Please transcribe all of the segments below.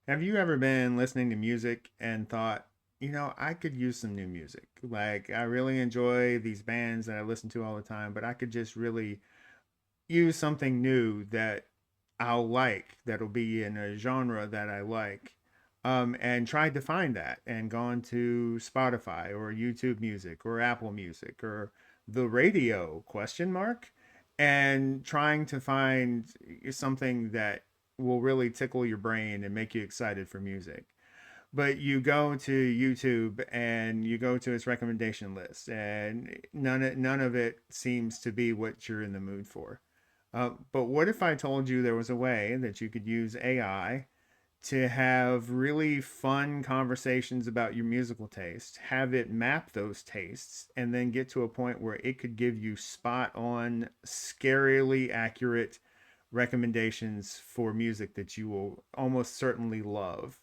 Have you ever been listening to music and thought, I could use some new music? Like, I really enjoy these bands that I listen to all the time, but I could just really use something new that I'll like, that'll be in a genre that I like. And tried to find that and gone to Spotify or YouTube Music or Apple Music or the radio question mark and trying to find something that will really tickle your brain and make you excited for music. But you go to YouTube and you go to its recommendation list, and none of it seems to be what you're in the mood for. But what if I told you there was a way that you could use AI to have really fun conversations about your musical taste, have it map those tastes, and then get to a point where it could give you spot on, scarily accurate recommendations for music that you will almost certainly love?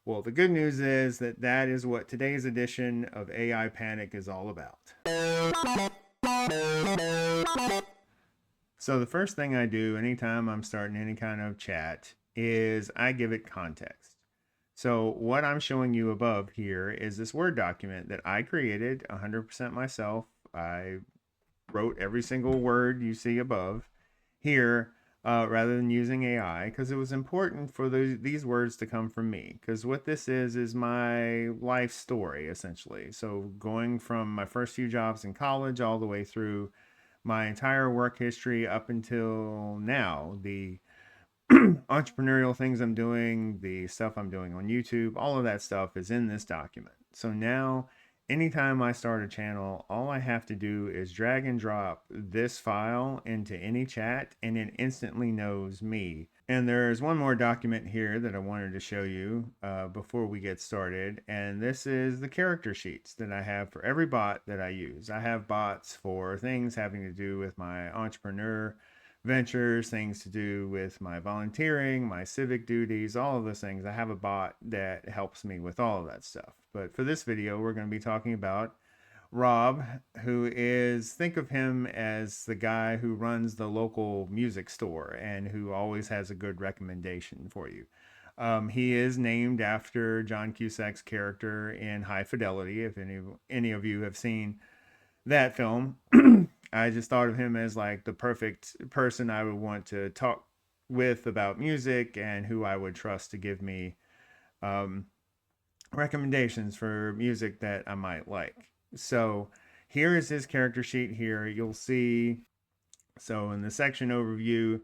Well, the good news is that that is what today's edition of AI Panic is all about. So, the first thing I do anytime I'm starting any kind of chat is I give it context. So, what I'm showing you above here is this Word document that I created 100% myself. I wrote every single word you see above here rather than using AI because it was important for these words to come from me. Because what this is my life story essentially. So going from my first few jobs in college all the way through my entire work history up until now, the entrepreneurial things I'm doing, the stuff I'm doing on YouTube, all of that stuff is in this document. So now, anytime I start a channel, all I have to do is drag and drop this file into any chat and it instantly knows me. And there's one more document here that I wanted to show you before we get started. And this is the character sheets that I have for every bot that I use. I have bots for things having to do with my entrepreneur ventures, things to do with my volunteering, my civic duties, all of those things. I have a bot that helps me with all of that stuff. But for this video, we're going to be talking about Rob, who is, think of him as the guy who runs the local music store and who always has a good recommendation for you. He is named after John Cusack's character in High Fidelity, if any of you have seen that film. I just thought of him as like the perfect person I would want to talk with about music and who I would trust to give me um, recommendations for music that I might like. So here is his character sheet here. You'll see, so in the section overview,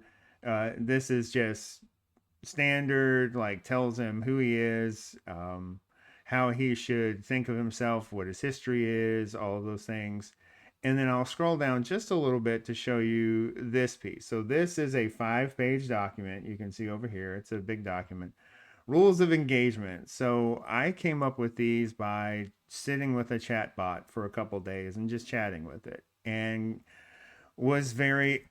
this is just standard, like tells him who he is, how he should think of himself, what his history is, all of those things. And then I'll scroll down just a little bit to show you this piece. So this is a 5-page document. You can see over here, it's a big document. Rules of engagement. So I came up with these by sitting with a chat bot for a couple days and just chatting with it. And was very,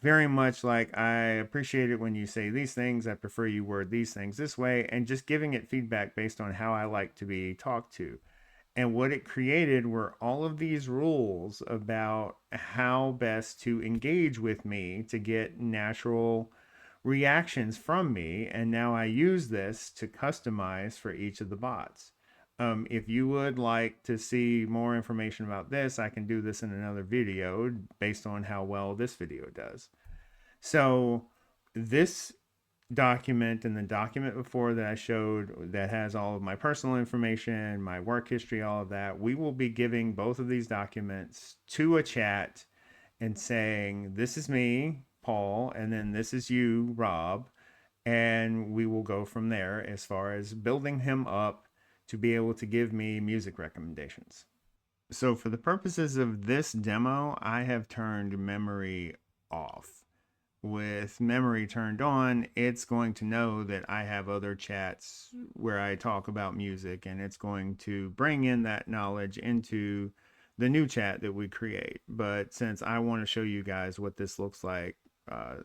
very much like, I appreciate it when you say these things. I prefer you word these things this way. And just giving it feedback based on how I like to be talked to. And what it created were all of these rules about how best to engage with me to get natural reactions from me. And now I use this to customize for each of the bots. If you would like to see more information about this, I can do this in another video based on how well this video does. So this document and the document before that I showed that has all of my personal information, my work history, all of that, we will be giving both of these documents to a chat and saying, this is me, Paul, and then this is you, Rob, and we will go from there as far as building him up to be able to give me music recommendations. So for the purposes of this demo, I have turned memory off. With memory turned on, it's going to know that I have other chats where I talk about music, and it's going to bring in that knowledge into the new chat that we create. But since I want to show you guys what this looks like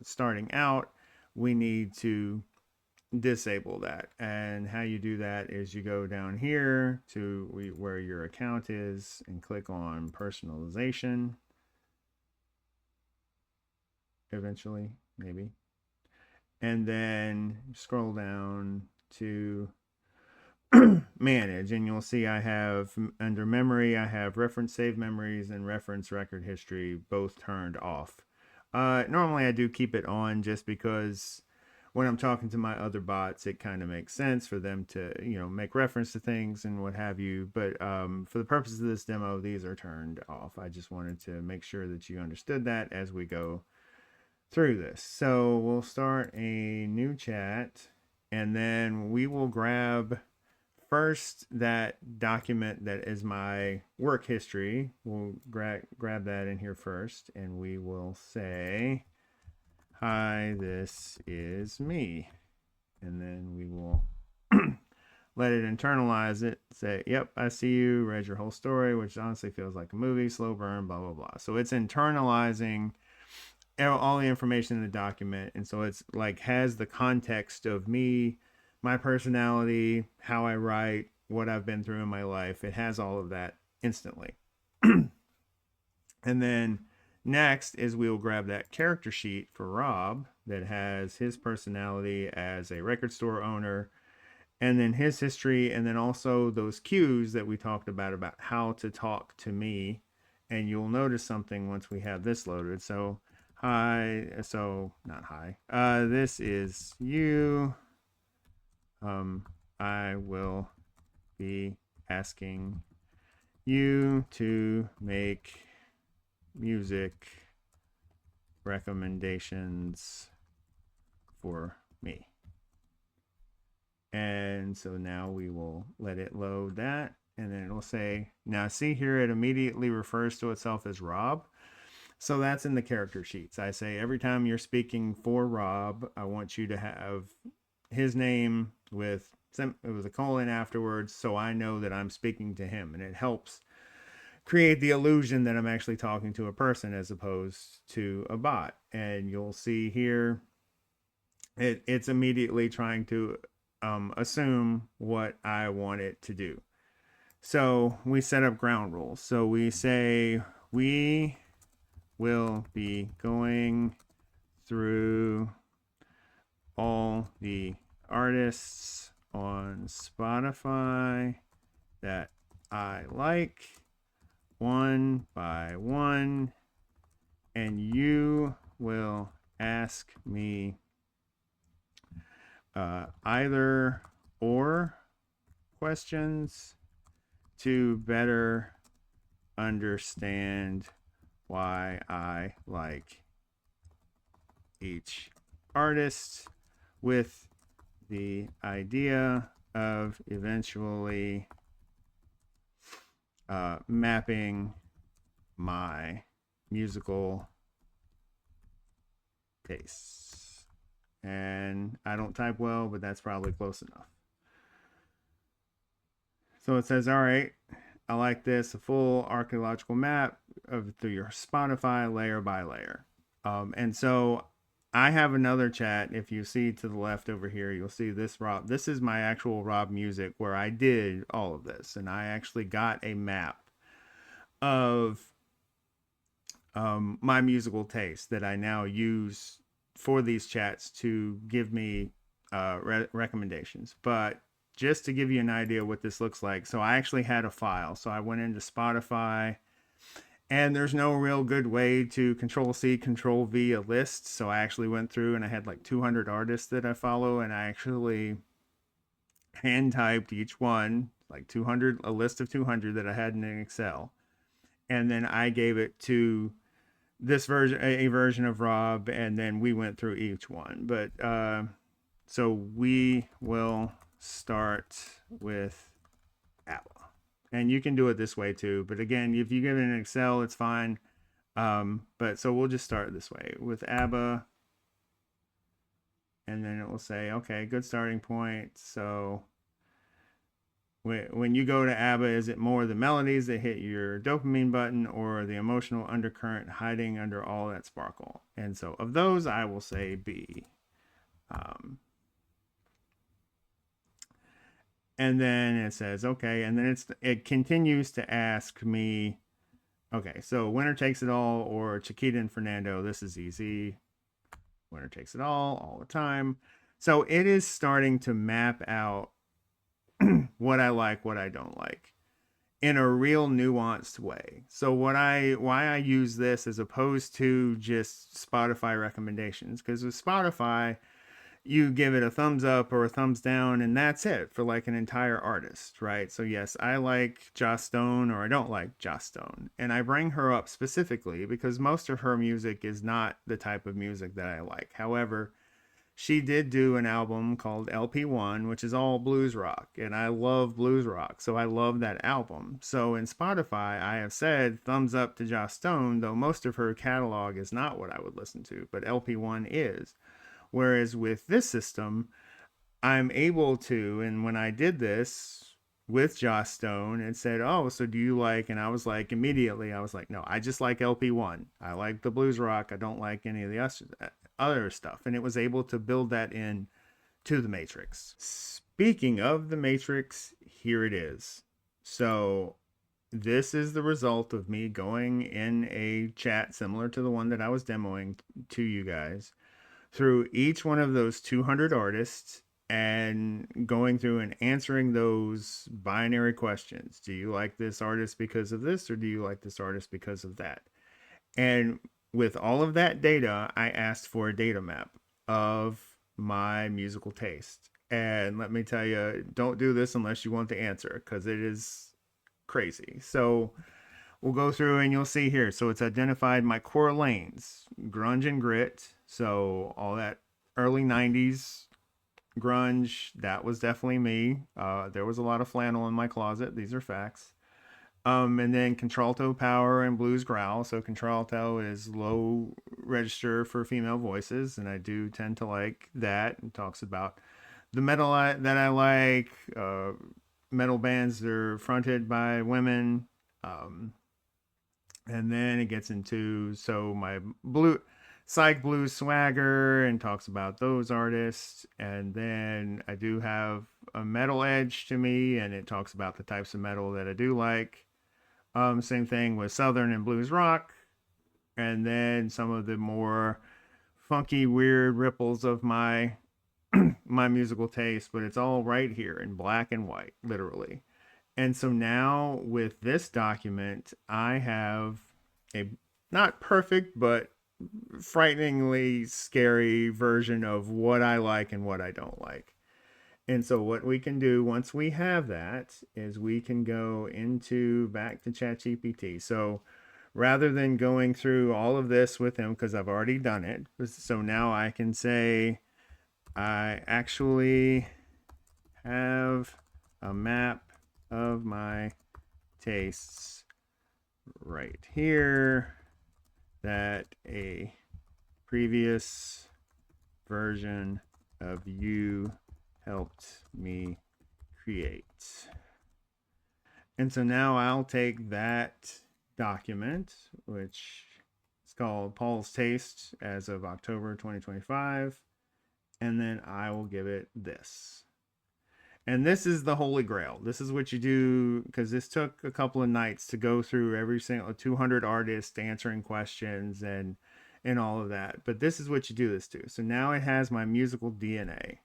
starting out, we need to disable that. And how you do that is you go down here to where your account is and click on personalization eventually, maybe, and then scroll down to manage, and you'll see I have under memory, I have reference save memories and reference record history both turned off. Normally I do keep it on just because when I'm talking to my other bots, it kind of makes sense for them to, make reference to things and what have you. But for the purposes of this demo, these are turned off. I just wanted to make sure that you understood that as we go through this. So we'll start a new chat, and then we will grab first that document that is my work history. We'll grab that in here first, and we will say, "Hi, this is me." And then we will let it internalize it. Say, "Yep, I see you. Read your whole story," which honestly feels like a movie, slow burn, blah, blah, blah. So it's internalizing all the information in the document. And so it's like has the context of me, my personality, how I write, what I've been through in my life. It has all of that instantly. And then next is we'll grab that character sheet for Rob that has his personality as a record store owner, and then his history, and then also those cues that we talked about how to talk to me. And you'll notice something once we have this loaded. So hi, so not hi, this is you. I will be asking you to make music recommendations for me. And so now we will let it load that, and then it will say, now see here, it immediately refers to itself as Rob. So that's in the character sheets. I say every time you're speaking for Rob, I want you to have his name with a colon afterwards, so I know that I'm speaking to him, and it helps create the illusion that I'm actually talking to a person as opposed to a bot. And you'll see here it's immediately trying to assume what I want it to do. So we set up ground rules. So we say we will be going through all the artists on Spotify that I like one by one, and you will ask me either or questions to better understand why I like each artist, with the idea of eventually mapping my musical tastes. And I don't type well, but that's probably close enough. So it says, all right, I like this, a full archaeological map through your Spotify layer by layer. And so I have another chat. If you see to the left over here, you'll see this Rob. This is my actual Rob music where I did all of this. And I actually got a map of my musical taste that I now use for these chats to give me recommendations. But just to give you an idea what this looks like, so I actually had a file. So I went into Spotify, and there's no real good way to Control-C, Control-V a list. So I actually went through and I had like 200 artists that I follow, and I actually hand typed each one, like 200, a list of 200 that I had in Excel. And then I gave it to this version, a version of Rob, and then we went through each one. But so we will start with ABBA. And you can do it this way too. But again, if you give it an Excel, it's fine. But so we'll just start this way with ABBA. And then it will say, okay, good starting point. So when you go to ABBA, is it more the melodies that hit your dopamine button, or the emotional undercurrent hiding under all that sparkle? And so of those, I will say B. And then it says, okay, and then it continues to ask me, okay, so Winner Takes It All or Chiquita and Fernando, this is easy. Winner Takes It all the time. So it is starting to map out what I like, what I don't like in a real nuanced way. So why I use this as opposed to just Spotify recommendations, because with Spotify, you give it a thumbs up or a thumbs down and that's it for like an entire artist, right? So yes, I like 𝗙ǐ𝗶 or I don't like 𝗙ǐ𝗶, and I bring her up specifically because most of her music is not the type of music that I like. However, she did do an album called LP1, which is all blues rock, and I love blues rock, so I love that album. So in Spotify, I have said thumbs up to 𝗙ǐ𝗶, though most of her catalog is not what I would listen to, but LP1 is. Whereas with this system, I'm able to, and when I did this with 𝗙ǐ𝗶, it said, oh, so do you like, and I was like, immediately, I was like, no, I just like LP1. I like the blues rock. I don't like any of the other stuff. And it was able to build that in to the matrix. Speaking of the matrix, here it is. So this is the result of me going in a chat similar to the one that I was demoing to you guys through each one of those 200 artists and going through and answering those binary questions. Do you like this artist because of this, or do you like this artist because of that? And with all of that data, I asked for a data map of my musical taste. And let me tell you, don't do this unless you want the answer, because it is crazy. So we'll go through and you'll see here. So it's identified my core lanes, grunge and grit. So all that early 90s grunge, that was definitely me. There was a lot of flannel in my closet. These are facts. And then contralto power and blues growl. So contralto is low register for female voices, and I do tend to like that. It talks about the metal that I like, metal bands that are fronted by women. And then it gets into my blue psych blues swagger and talks about those artists. And then I do have a metal edge to me, and it talks about the types of metal that I do like. Same thing with southern and blues rock, and then some of the more funky, weird ripples of my my musical taste. But it's all right here in black and white, literally. And so now with this document, I have a not perfect, but frighteningly scary version of what I like and what I don't like. And so what we can do once we have that is we can go into back to ChatGPT. So rather than going through all of this with him, because I've already done it, so now I can say I actually have a map of my tastes right here that a previous version of you helped me create. And so now I'll take that document, which is called Paul's Taste as of October 2025, and then I will give it this. And this is the holy grail. This is what you do, because this took a couple of nights to go through every single 200 artists answering questions and all of that. But this is what you do this to. So now it has my musical DNA.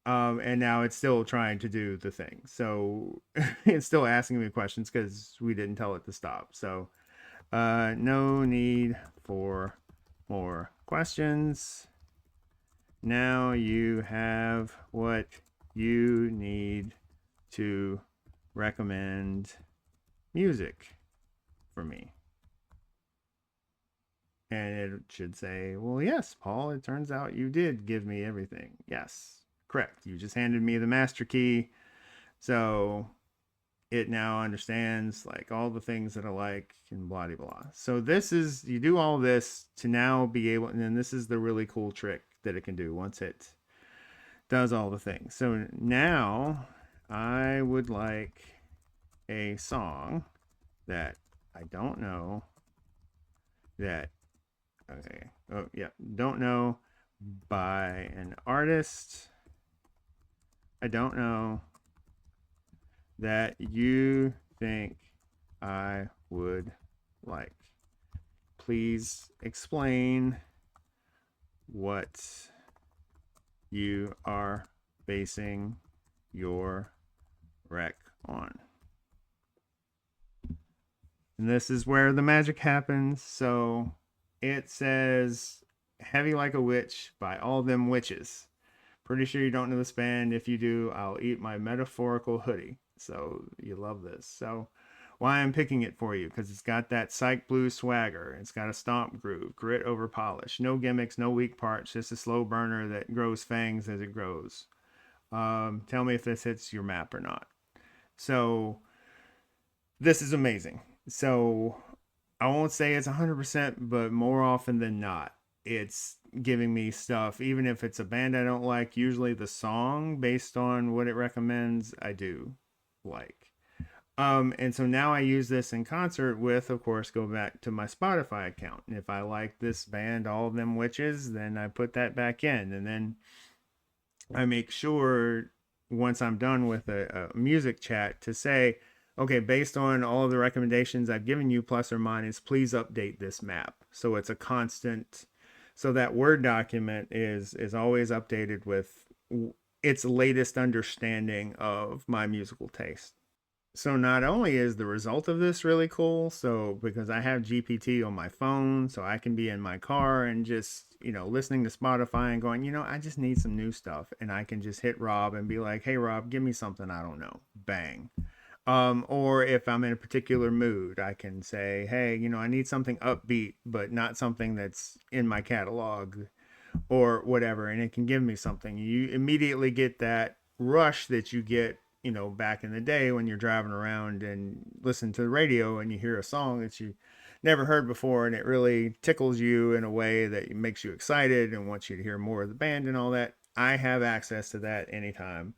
And now it's still trying to do the thing. So it's still asking me questions because we didn't tell it to stop. So no need for more questions. Now you have what you need to recommend music for me. And it should say, well, yes, Paul, it turns out you did give me everything. Yes, correct. You just handed me the master key. So it now understands like all the things that I like and blah, blah, blah. So this is, you do all this to now be able, and then this is the really cool trick that it can do once it does all the things. So now I would like a song that I don't know that, okay, oh yeah, don't know by an artist I don't know that you think I would like. Please explain what you are basing your rec on. And this is where the magic happens. So it says Heavy Like a Witch by All Them Witches. Pretty sure you don't know this band. If you do, I'll eat my metaphorical hoodie. So you love this. So why I'm picking it for you, because it's got that psych blues swagger. It's got a stomp groove, grit over polish, no gimmicks, no weak parts, just a slow burner that grows fangs as it grows. Tell me if this hits your map or not. So this is amazing. So I won't say it's 100%, but more often than not, it's giving me stuff. Even if it's a band I don't like, usually the song based on what it recommends, I do like. And so now I use this in concert with, of course, go back to my Spotify account. And if I like this band, All of Them Witches, then I put that back in. And then I make sure once I'm done with a music chat to say, okay, based on all of the recommendations I've given you, plus or minus, please update this map. So it's a constant, so that Word document is always updated with its latest understanding of my musical taste. So not only is the result of this really cool, so because I have GPT on my phone, so I can be in my car and just, listening to Spotify and going, I just need some new stuff. And I can just hit Rob and be like, hey, Rob, give me something I don't know. Bang. Or if I'm in a particular mood, I can say, hey, I need something upbeat, but not something that's in my catalog or whatever. And it can give me something. You immediately get that rush that you get, back in the day when you're driving around and listen to the radio and you hear a song that you never heard before. And it really tickles you in a way that makes you excited and wants you to hear more of the band and all that. I have access to that anytime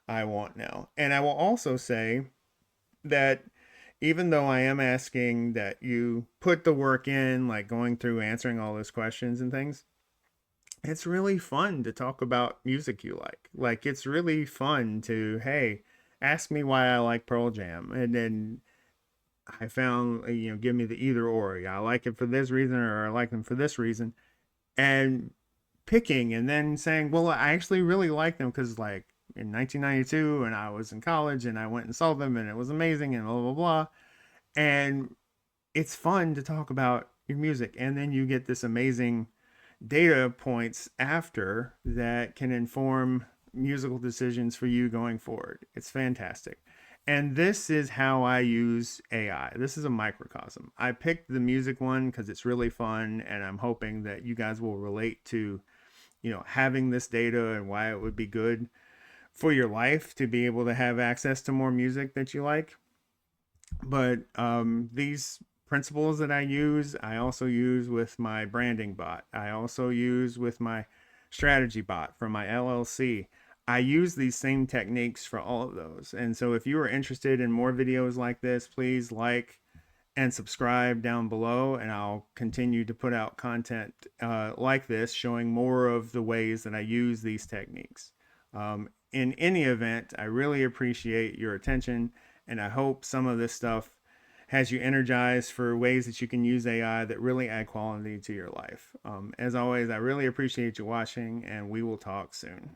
I want now. And I will also say that even though I am asking that you put the work in, like going through answering all those questions and things, it's really fun to talk about music you like. Like, it's really fun to, hey, ask me why I like Pearl Jam. And then I found, give me the either or. I like it for this reason, or I like them for this reason. And picking and then saying, well, I actually really like them because, like, in 1992 and I was in college and I went and saw them and it was amazing and blah, blah, blah. And it's fun to talk about your music. And then you get this amazing data points after that can inform musical decisions for you going forward. It's fantastic. And this is how I use AI. This is a microcosm. I picked the music one because it's really fun, and I'm hoping that you guys will relate to, having this data and why it would be good for your life to be able to have access to more music that you like. But these principles that I also use with my branding bot. I also use with my strategy bot for my LLC. I use these same techniques for all of those. And so if you are interested in more videos like this, please like and subscribe down below, and I'll continue to put out content like this, showing more of the ways that I use these techniques. In any event, I really appreciate your attention, and I hope some of this stuff has you energized for ways that you can use AI that really add quality to your life. As always, I really appreciate you watching, and we will talk soon.